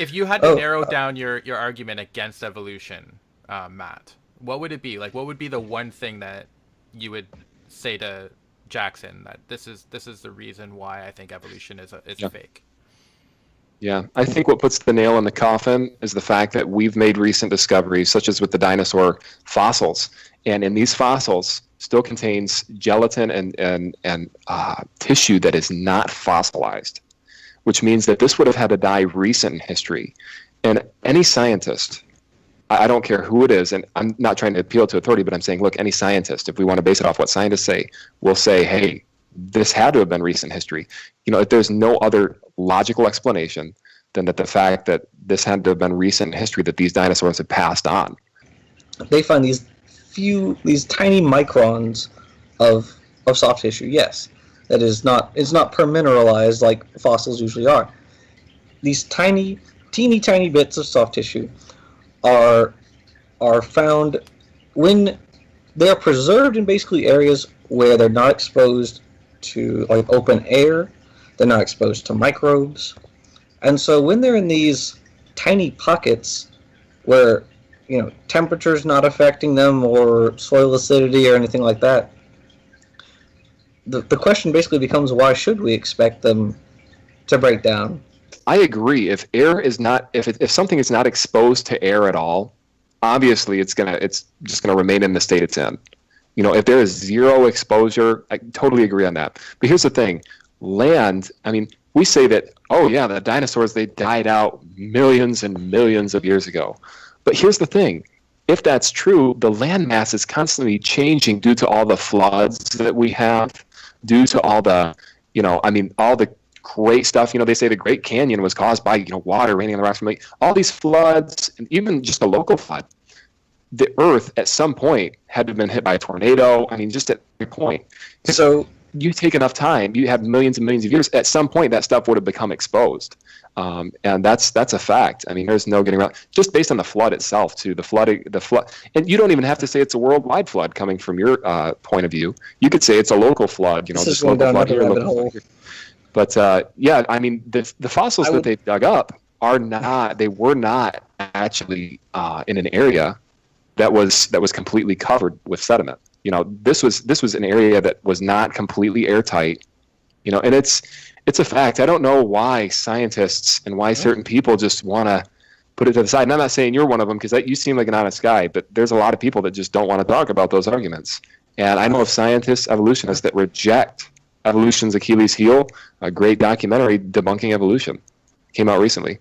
if you had to Oh, narrow down your argument against evolution, Matt, what would it be? Like, what would be the one thing that you would say to Jackson that this is the reason why I think evolution is Yeah. fake? Yeah, I think what puts the nail in the coffin is the fact that we've made recent discoveries, such as with the dinosaur fossils, and in these fossils still contains gelatin and tissue that is not fossilized, which means that this would have had to die recent in history. And any scientist, I don't care who it is, and I'm not trying to appeal to authority, but I'm saying, look, any scientist, if we want to base it off what scientists say, will say, hey, this had to have been recent history. If there's no other logical explanation than that the fact that this had to have been recent history that these dinosaurs have passed on. they find these tiny microns of soft tissue. Yes, that is not it's not permineralized like fossils usually are. These teeny tiny bits of soft tissue are found when they are preserved in basically areas where they're not exposed to like open air, they're not exposed to microbes, and so when they're in these tiny pockets where temperature's not affecting them or soil acidity or anything like that, the question basically becomes, why should we expect them to break down? I agree. If air is not, if something is not exposed to air at all, obviously it's just gonna remain in the state it's in. If there is zero exposure, I totally agree on that. But here's the thing: land. I mean, we say that, oh yeah, the dinosaurs, they died out millions and millions of years ago. But here's the thing: if that's true, the land mass is constantly changing due to all the floods that we have, due to all the, all the great stuff. They say the Great Canyon was caused by, water raining on the rocks from lake. All these floods, and even just a local flood, the Earth at some point had to have been hit by a tornado. I mean, just at a point. So You take enough time, you have millions and millions of years, at some point that stuff would have become exposed. And that's a fact. I mean, there's no getting around. Just based on the flood itself, too, the flood, and you don't even have to say it's a worldwide flood coming from your point of view. You could say it's a local flood, this is just going local down flood another here, rabbit local flood hole. here. But yeah, I mean, the fossils that they've dug up they were not actually in an area that was completely covered with sediment. This was an area that was not completely airtight. And it's a fact. I don't know why scientists and why certain people just want to put it to the side. And I'm not saying you're one of them, because you seem like an honest guy, but there's a lot of people that just don't want to talk about those arguments. And I know of scientists, evolutionists, that reject evolution's Achilles heel. A great documentary debunking evolution came out recently.